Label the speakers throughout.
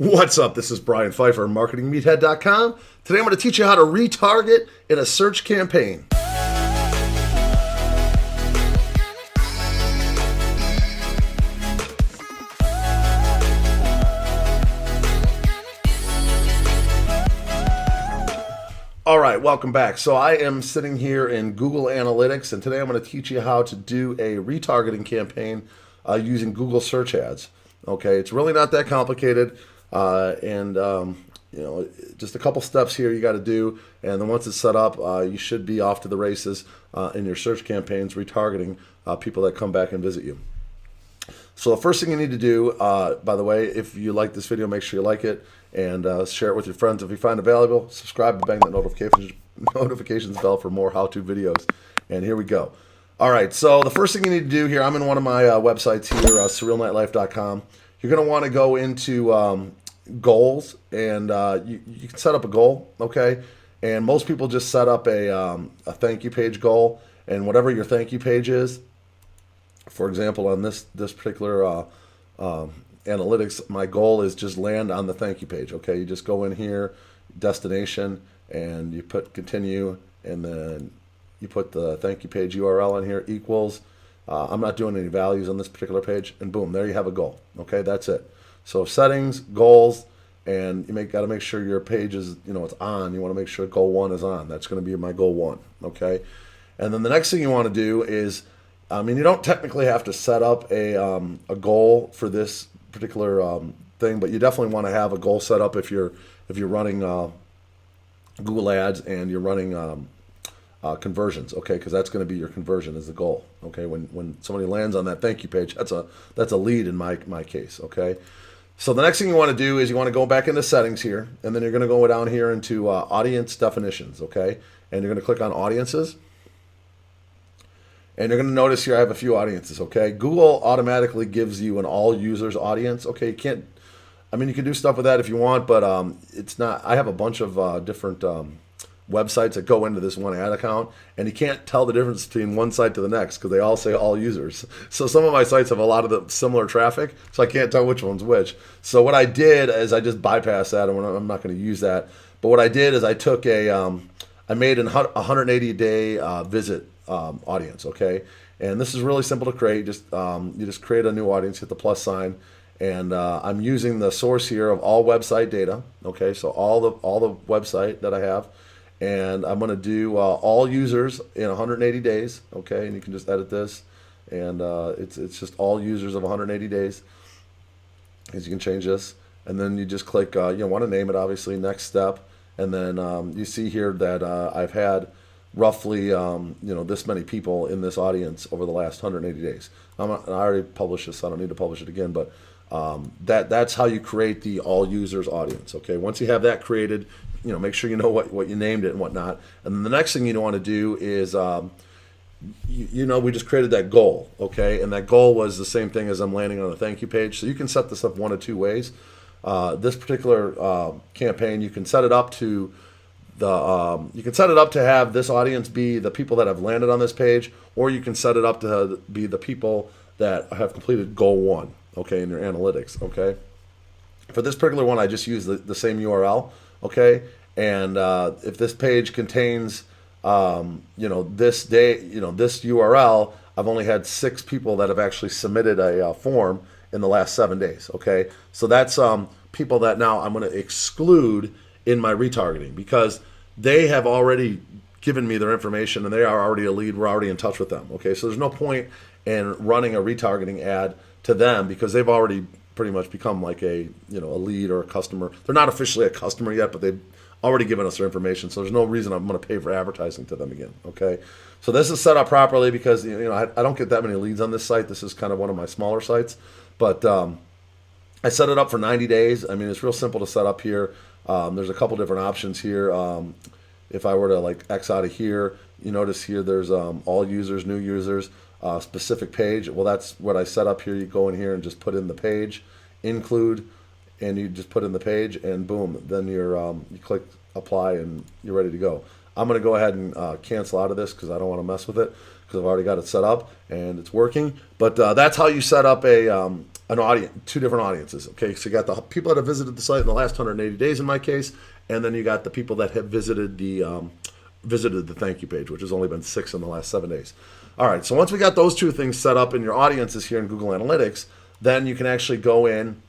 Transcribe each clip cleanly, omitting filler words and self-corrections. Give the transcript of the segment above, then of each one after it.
Speaker 1: What's up? This is Brian Pfeiffer, marketingmeathead.com. Today I'm going to teach you how to retarget in a search campaign. All right, welcome back. So I am sitting here in Google Analytics, and today I'm going to teach you how to do a retargeting campaign using Google search ads. Okay, it's really not that complicated, just a couple steps here you got to do, and then once it's set up, you should be off to the races in your search campaigns, retargeting people that come back and visit you. So the first thing you need to do, by the way, if you like this video, make sure you like it and share it with your friends. If you find it valuable, subscribe and bang that notifications bell for more how-to videos. And here we go. All right, so the first thing you need to do here, I'm in one of my websites here, surrealnightlife.com. You're going to want to go into goals, and you can set up a goal, okay? And most people just set up a thank you page goal, and whatever your thank you page is, for example, on this particular analytics, my goal is just land on the thank you page, okay? You just go in here, destination, and you put continue, and then you put the thank you page URL in here, equals. I'm not doing any values on this particular page, and boom, there you have a goal. Okay, that's it. So settings, goals, and you got to make sure your page is, it's on. You want to make sure goal 1 is on. That's going to be my goal 1. Okay, and then the next thing you want to do is, you don't technically have to set up a goal for this particular thing, but you definitely want to have a goal set up if you're running Google Ads and you're running conversions, okay, because that's going to be your conversion is the goal, okay. When somebody lands on that thank you page, that's a lead in my case, okay. So the next thing you want to do is you want to go back into settings here, and then you're going to go down here into audience definitions, okay, and you're going to click on audiences, and you're going to notice here I have a few audiences, okay. Google automatically gives you an all users audience, okay. You can't, you can do stuff with that if you want, but it's not. I have a bunch of different websites that go into this one ad account, and you can't tell the difference between one site to the next because they all say all users. So some of my sites have a lot of the similar traffic, so I can't tell which one's which. So what I did is I just bypassed that, and I'm not going to use that. But what I did is I took I made a 180-day visit audience, okay? And this is really simple to create. You just create a new audience, hit the plus sign, and I'm using the source here of all website data, okay? So all the website that I have. And I'm going to do all users in 180 days, okay? And you can just edit this, and it's just all users of 180 days, because you can change this. And then you just click, you want to name it, obviously, next step. And then you see here that I've had roughly, this many people in this audience over the last 180 days. I already published this, so I don't need to publish it again, but that's how you create the all users audience, okay? Once you have that created, make sure you know what you named it and whatnot. And then the next thing you want to do is, we just created that goal, okay? And that goal was the same thing as I'm landing on a thank you page. So you can set this up one of two ways. This particular campaign, you can set it up to have this audience be the people that have landed on this page, or you can set it up to be the people that have completed goal 1, okay, in your analytics, okay? For this particular one, I just use the same URL. Okay, and if this page contains, this URL, I've only had 6 people that have actually submitted a form in the last 7 days. Okay, so that's people that now I'm going to exclude in my retargeting because they have already given me their information and they are already a lead. We're already in touch with them. Okay, so there's no point in running a retargeting ad to them because they've already pretty much become like a lead or a customer. They're not officially a customer yet, but they've already given us their information, so there's no reason I'm going to pay for advertising to them again. Okay, so this is set up properly because I don't get that many leads on this site. This is kind of one of my smaller sites, but I set it up for 90 days. It's real simple to set up here. There's a couple different options here. If I were to X out of here, you notice here there's all users, new users. Specific page, well, that's what I set up here. You go in here and just put in the page, include, and you just put in the page, and boom, then you click apply and you're ready to go. I'm going to go ahead and cancel out of this because I don't want to mess with it because I've already got it set up and it's working. But that's how you set up an audience, two different audiences. Okay, so you got the people that have visited the site in the last 180 days in my case, and then you got the people that have visited the thank you page, which has only been 6 in the last 7 days. All right, so once we got those two things set up in your audiences here in Google Analytics, then you can actually go in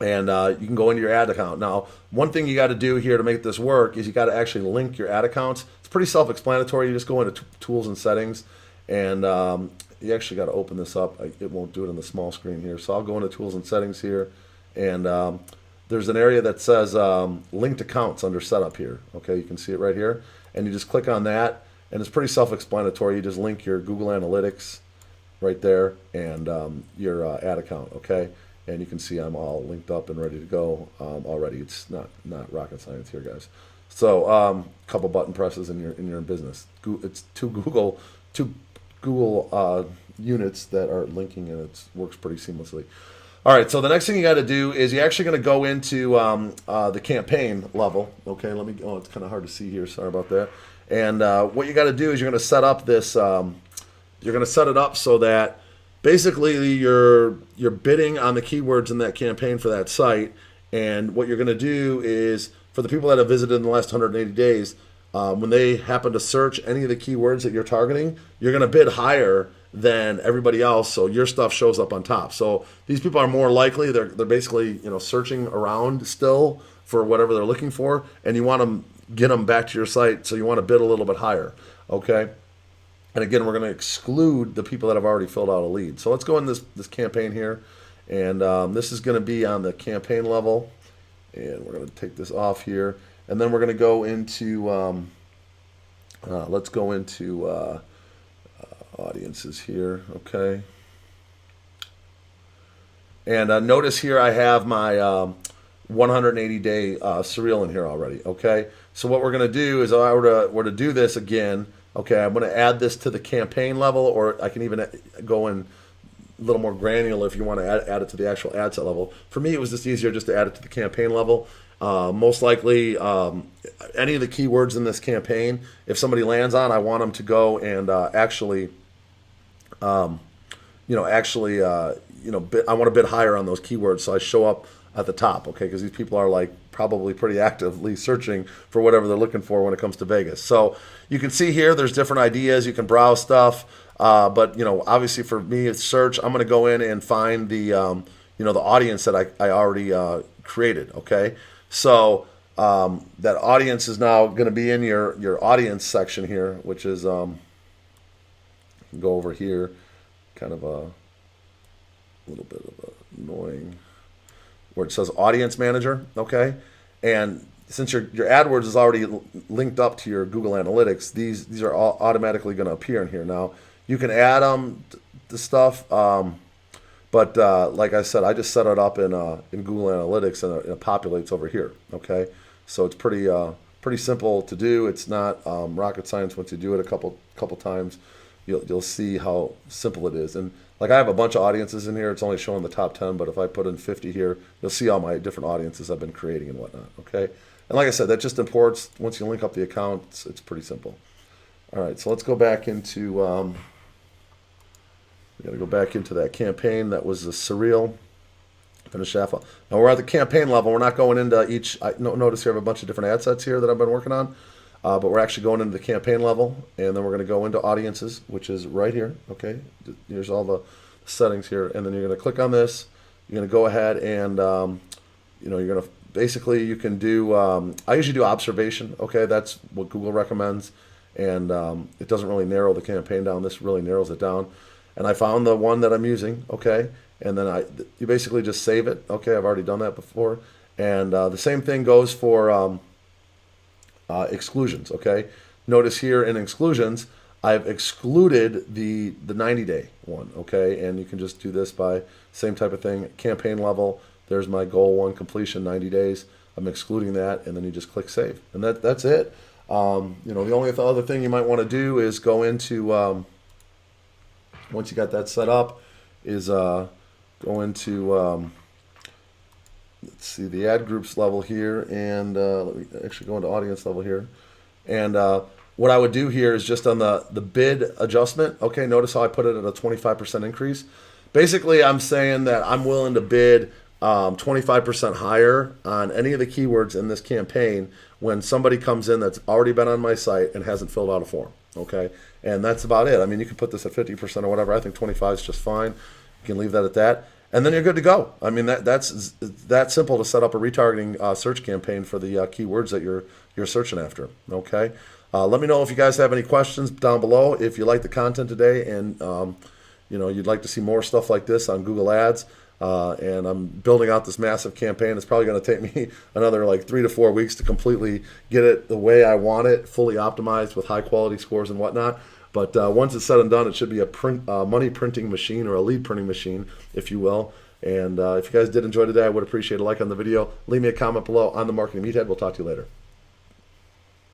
Speaker 1: and you can go into your ad account. Now, one thing you got to do here to make this work is you got to actually link your ad accounts. It's pretty self-explanatory. You just go into tools and settings, and you actually got to open this up. It won't do it on the small screen here. So I'll go into tools and settings here, and there's an area that says linked accounts under setup here. Okay, you can see it right here, and you just click on that, and it's pretty self-explanatory. You just link your Google Analytics right there and your ad account. Okay. And you can see I'm all linked up and ready to go already. It's not rocket science here, guys. So a couple button presses and you're in business. It's two Google units that are linking, and it works pretty seamlessly. All right. So the next thing you got to do is you're actually going to go into the campaign level. Okay. Oh, it's kind of hard to see here. Sorry about that. And what you got to do is you're going to set up this. You're going to set it up so that basically you're bidding on the keywords in that campaign for that site, and what you're going to do is for the people that have visited in the last 180 days, when they happen to search any of the keywords that you're targeting, you're going to bid higher than everybody else, so your stuff shows up on top. So these people are more likely, they're basically searching around still for whatever they're looking for, and you want to get them back to your site, so you want to bid a little bit higher. Okay. And again, we're going to exclude the people that have already filled out a lead. So let's go in this campaign here. And this is going to be on the campaign level. And we're going to take this off here. And then we're going to go into, let's go into audiences here. Okay. And notice here I have my 180-day serial in here already. Okay. So what we're going to do is if I were to do this again, okay, I'm going to add this to the campaign level, or I can even go in a little more granular if you want to add it to the actual ad set level. For me, it was just easier just to add it to the campaign level. Most likely, any of the keywords in this campaign, if somebody lands on, I want them to go and I want to bid higher on those keywords, so I show up at the top, okay, because these people are probably pretty actively searching for whatever they're looking for when it comes to Vegas. So you can see here there's different ideas. You can browse stuff, but obviously for me it's search. I'm going to go in and find the the audience that I already created. Okay, so that audience is now going to be in your audience section here, which is go over here, kind of a little bit of annoying, where it says Audience Manager, okay? And since your AdWords is already linked up to your Google Analytics, these are all automatically going to appear in here. Now, you can add them to stuff, but like I said, I just set it up in Google Analytics, and it populates over here, okay? So it's pretty simple to do. It's not rocket science. Once you do it a couple times, you'll see how simple it is. And I have a bunch of audiences in here. It's only showing the top 10, but if I put in 50 here, you'll see all my different audiences I've been creating and whatnot, okay? And like I said, that just imports. Once you link up the account, it's pretty simple. All right, so let's go back into, we got to go back into that campaign. That was the Surreal. Finish that. Now we're at the campaign level. We're not going into each, notice here I have a bunch of different ad sets here that I've been working on. But we're actually going into the campaign level, and then we're going to go into audiences, which is right here. Okay, here's all the settings here, and then you're going to click on this. You're going to go ahead and you're going to basically you can do. I usually do observation. Okay, that's what Google recommends, and it doesn't really narrow the campaign down. This really narrows it down, and I found the one that I'm using. Okay, and then you basically just save it. Okay, I've already done that before, and the same thing goes for. Exclusions, okay? Notice here in exclusions, I've excluded the 90-day one, okay? And you can just do this by same type of thing, campaign level. There's my goal one, completion, 90 days. I'm excluding that, and then you just click save. And that's it. The only other thing you might want to do is go into, once you got that set up, is go into, let's see, the ad groups level here, and let me actually go into audience level here. And what I would do here is just on the bid adjustment. Okay, notice how I put it at a 25% increase. Basically, I'm saying that I'm willing to bid 25% higher on any of the keywords in this campaign when somebody comes in that's already been on my site and hasn't filled out a form. Okay, and that's about it. I mean, you can put this at 50% or whatever. I think 25 is just fine. You can leave that at that, and then you're good to go. I mean, that's that simple to set up a retargeting search campaign for the keywords that you're searching after. Okay, let me know if you guys have any questions down below. If you like the content today and you'd like to see more stuff like this on Google Ads. And I'm building out this massive campaign. It's probably going to take me another like 3 to 4 weeks to completely get it the way I want it, fully optimized with high quality scores and whatnot. But once it's said and done, it should be a money printing machine or a lead printing machine, if you will. And if you guys did enjoy today, I would appreciate a like on the video. Leave me a comment below on the Marketing Meathead. We'll talk to you later.